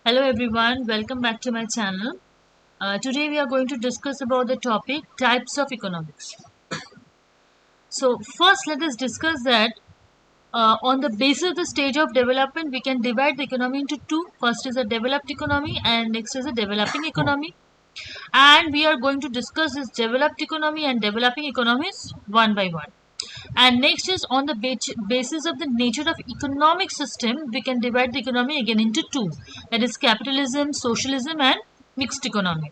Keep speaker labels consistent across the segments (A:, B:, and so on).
A: Hello everyone, welcome back to my channel. Today we are going to discuss about the topic types of economics. So first let us discuss that on the basis of the stage of development we can divide the economy into two. First is a developed economy and next is a developing economy. And we are going to discuss this developed economy and developing economies one by one. And next is on the basis of the nature of economic system, we can divide the economy again into two. That is capitalism, socialism and mixed economy.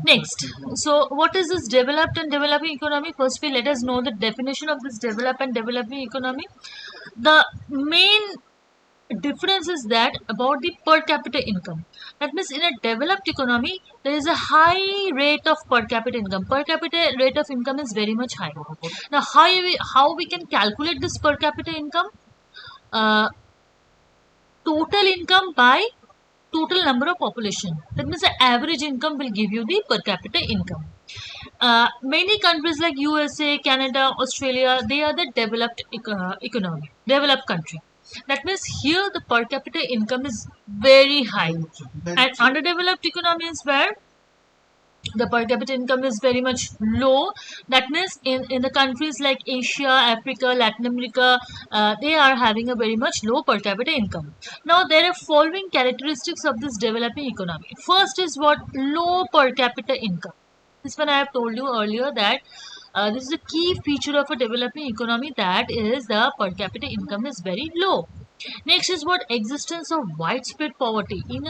A: Next, so what is this developed and developing economy? First, we let us know the definition of this developed and developing economy. The main difference is that about the per capita income. That means in a developed economy, there is a high rate of per capita income. Per capita rate of income is very much high. Now, how we can calculate this per capita income? Uh, Total income by total number of population. That means the average income will give you the per capita income. Many countries like USA, Canada, Australia, they are the developed economy, developed country. That means here the per capita income is very high. And underdeveloped economies where the per capita income is very much low. That means in the countries like Asia, Africa, Latin America, they are having a very much low per capita income. Now there are following characteristics of this developing economy. First is what? Low per capita income. This one I have told you earlier that this is a key feature of a developing economy, that is the per capita income is very low. Next is what? Existence of widespread poverty. In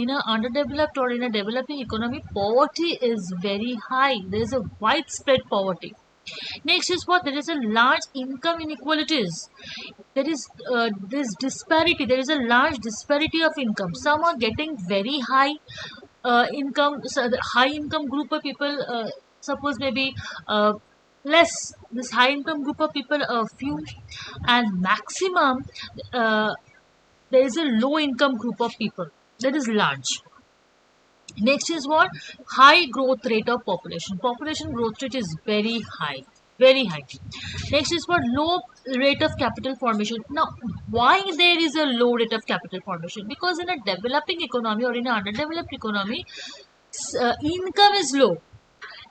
A: a underdeveloped or in a developing economy, poverty is very high. There is a widespread poverty. Next is what? There is a large income inequalities. There is this disparity. There is a large disparity of income. Some are getting very high income. So the high income group of people, suppose maybe less. This high income group of people, a few, and maximum. There is a low income group of people that is large. Next is what? High growth rate of population. Population growth rate is very high. Very high. Next is what? Low rate of capital formation. Now, why there is a low rate of capital formation? Because in a developing economy or in an underdeveloped economy, income is low.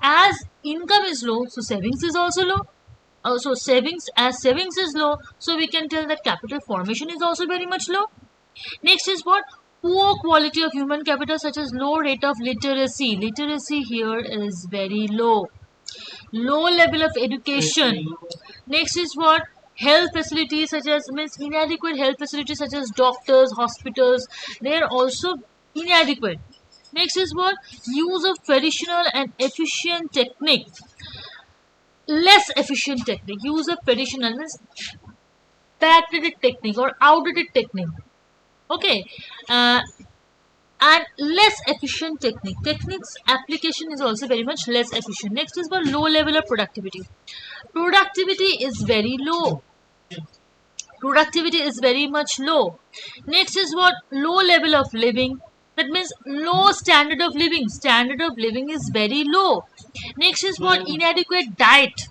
A: As income is low, so savings is also low. So savings is low, so we can tell that capital formation is also very much low. Next is what? Poor quality of human capital, such as low rate of literacy. Literacy here is very low. Low level of education. Next is what? Health facilities such as, means inadequate health facilities such as doctors, hospitals. They are also inadequate. Next is what? Use of traditional and efficient technique. Less efficient technique. Use of traditional means backdated technique or outdated technique. Okay. And less efficient techniques application is also very much less efficient. Next is for low level of productivity. Productivity is very low. Productivity is very much low. Next is what? Low level of living. That means low standard of living. Standard of living is very low. Next is what? Inadequate diet.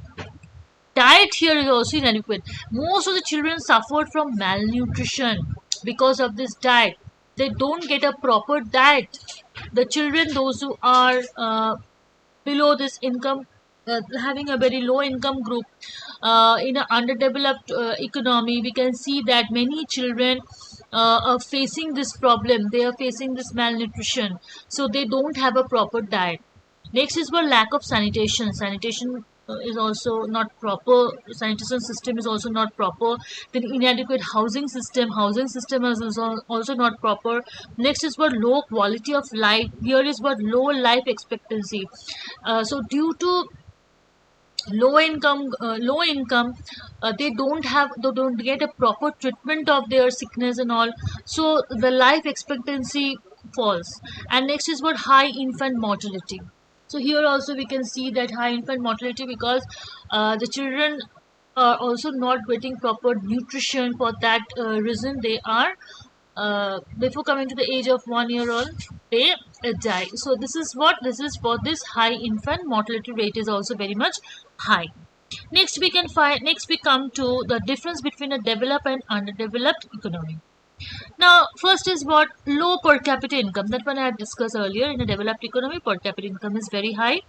A: Diet here is also inadequate. Most of the children suffered from malnutrition because of this diet. They don't get a proper diet. The children, those who are below this income, having a very low income group, in an underdeveloped economy, we can see that many children are facing this problem. They are facing this malnutrition, so they don't have a proper diet. Next is for lack of sanitation. Sanitation is also not proper. Sanitation system is also not proper. Then inadequate housing system. Housing system is also not proper. Next is for low quality of life. Here is what? Low life expectancy. So due to low income, they don't get a proper treatment of their sickness and all, so the life expectancy falls. And next is what? High infant mortality. So here also we can see that high infant mortality, because the children are also not getting proper nutrition. For that reason they are, before coming to the age of 1 year old, they die. So this is what? This is for this high infant mortality rate is also very much high. Next we can find, next we come to the difference between a developed and underdeveloped economy. Now, first is what low per capita income. That one I have discussed earlier. In a developed economy, per capita income is very high.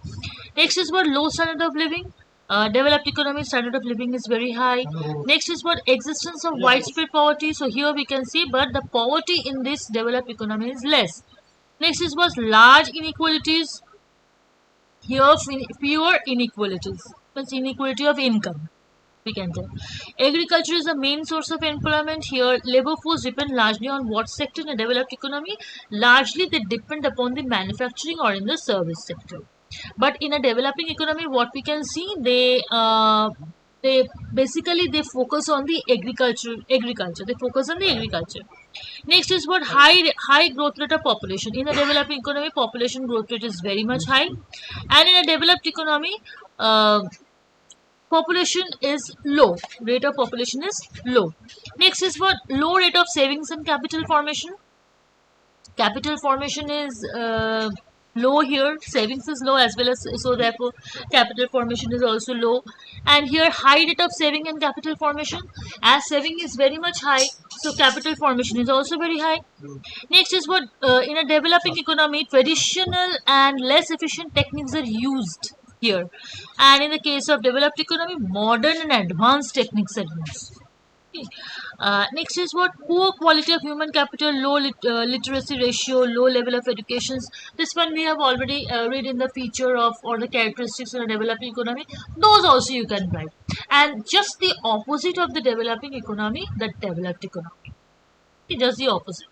A: Next is what low standard of living. Developed economy standard of living is very high. Next is what existence of widespread poverty. So here we can see, but the poverty in this developed economy is less. Next is what large inequalities. Here fewer inequalities. That's inequality of income. We can tell. Agriculture is the main source of employment. Here, labor force depend largely on what sector in a developed economy? Largely, they depend upon the manufacturing or in the service sector. But in a developing economy, what we can see, they basically they focus on the agriculture. Agriculture. They focus on the agriculture. Next is what high growth rate of population. In a developing economy, population growth rate is very much high, and in a developed economy. Population is low, rate of population is low. Next is what low rate of savings and capital formation. Capital formation is low here, savings is low as well as, so therefore capital formation is also low. And here high rate of saving and capital formation, as saving is very much high, so capital formation is also very high. Next is what in a developing economy, traditional and less efficient techniques are used here, and in the case of developed economy, modern and advanced techniques are used. Okay. Next is what poor quality of human capital, low literacy ratio, low level of educations. This one we have already read in the feature of or the characteristics of a developing economy. Those also you can write. And just the opposite of the developing economy, the developed economy. Okay, just the opposite.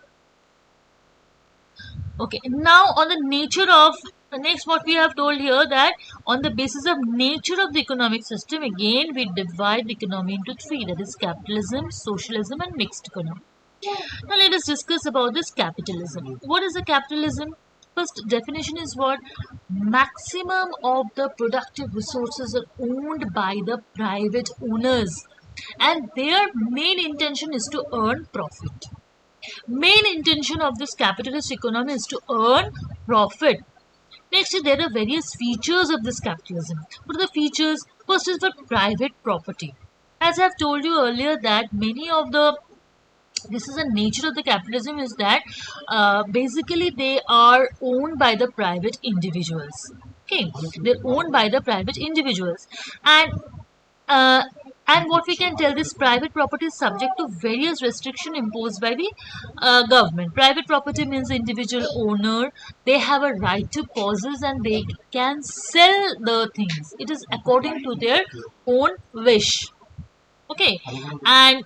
A: Okay, now on the nature of next, what we have told here that on the basis of nature of the economic system, again we divide the economy into three, that is capitalism, socialism, and mixed economy. Now let us discuss about this capitalism. What is the capitalism? First definition is what maximum of the productive resources are owned by the private owners, and their main intention is to earn profit. Main intention of this capitalist economy is to earn profit. Next, there are various features of this capitalism. What are the features? First is for private property. As I have told you earlier that many of the this is the nature of the capitalism is that basically they are owned by the private individuals. Okay, they're owned by the private individuals, and uh, and what we can tell, this private property is subject to various restriction imposed by the government. Private property means the individual owner, they have a right to possess and they can sell the things. It is according to their own wish. Okay, and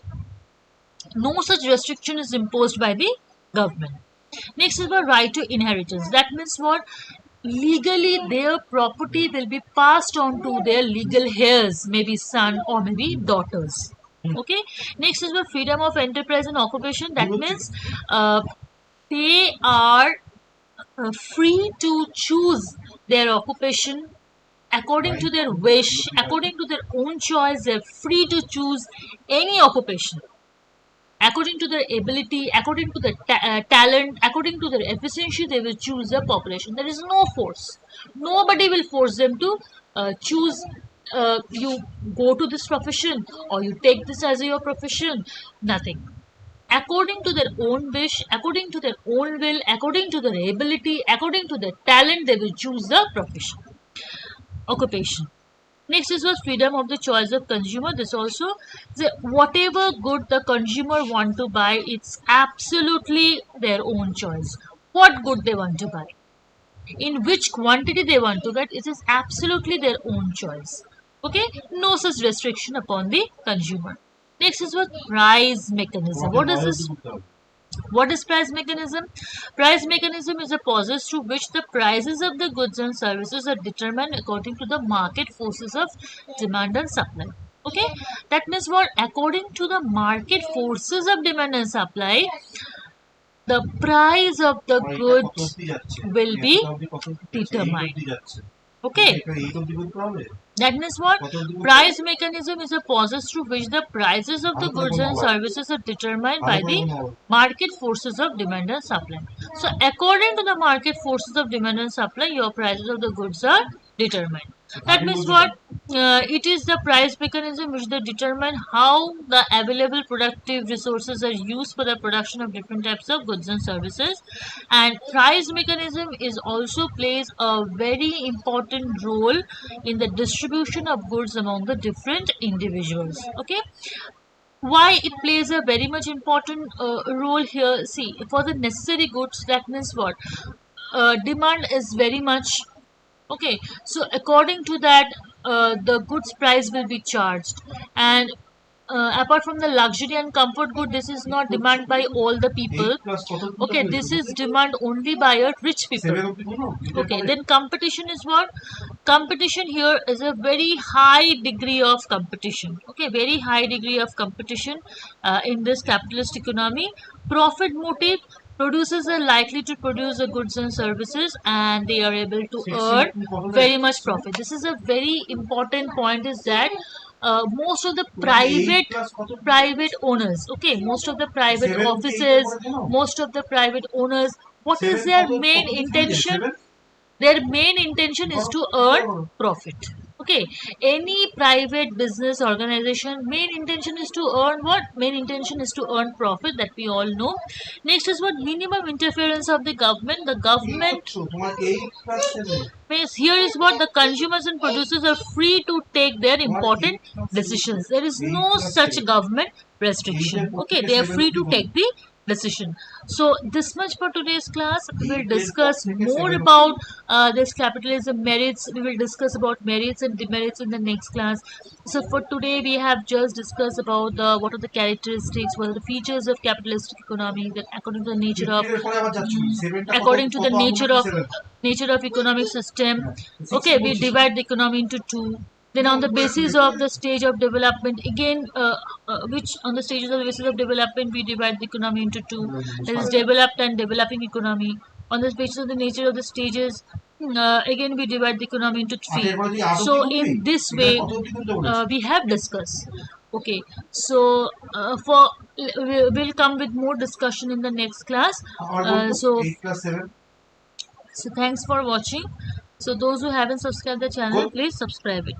A: no such restriction is imposed by the government. Next is the right to inheritance. That means what? Legally, their property will be passed on to their legal heirs, maybe son or maybe daughters. Okay. Next is the freedom of enterprise and occupation. That means they are free to choose their occupation according to their wish, according to their own choice. They're free to choose any occupation according to their ability, according to their talent, according to their efficiency. They will choose their population. There is no force. Nobody will force them to choose. You go to this profession or you take this as your profession. Nothing. According to their own wish, according to their own will, according to their ability, according to their talent, they will choose the profession, occupation. Next is was freedom of the choice of consumer. This also, whatever good the consumer want to buy, it's absolutely their own choice. What good they want to buy, in which quantity they want to get, it is absolutely their own choice. Okay, no such restriction upon the consumer. Next is what price mechanism. What is this? What is price mechanism? Price mechanism is a process through which the prices of the goods and services are determined according to the market forces of demand and supply. Okay, that means what? According to the market forces of demand and supply, the price of the goods will be determined. Okay, that means what? Price mechanism is a process through which the prices of the goods and services are determined by the market forces of demand and supply. So according to the market forces of demand and supply, your prices of the goods are determined. That means what? it is the price mechanism which they determine how the available productive resources are used for the production of different types of goods and services. And price mechanism is also plays a very important role in the distribution of goods among the different individuals. Okay, why it plays a very much important role here? See, for the necessary goods, that means what, demand is very much. Okay, so according to that, the goods price will be charged. And apart from the luxury and comfort good, this is not demand by all the people. Okay, this is demand only by a rich people. Okay, then competition is what? Competition here is a very high degree of competition. Okay, very high degree of competition in this capitalist economy. Profit motive, producers are likely to produce the goods and services and they are able to earn very much profit. This is a very important point, is that most of the private owners, okay, most of the private offices, most of the private owners, what is their main intention? Their main intention is to earn profit. Okay, any private business organization main intention is to earn what? Main intention is to earn profit, that we all know. Next is what? Minimum interference of the government. The government means here is what? The consumers and producers are free to take their important decisions. There is no such government restriction. Okay, they are free to take the decision. So this much for today's class. We will discuss more about this capitalism merits. We will discuss about merits and demerits in the next class. So for today we have just discussed about the what are the characteristics, what are the features of capitalistic economy, that according to the nature of according to the nature of economic system. Okay, we divide the economy into two. Then on the basis of the stage of development, again, which on the stages of the basis of development, we divide the economy into two. That is developed and developing economy. On the basis of the nature of the stages, again we divide the economy into three. So in this way, we have discussed. Okay, so we'll come with more discussion in the next class. So thanks for watching. So those who haven't subscribed the channel, please subscribe it.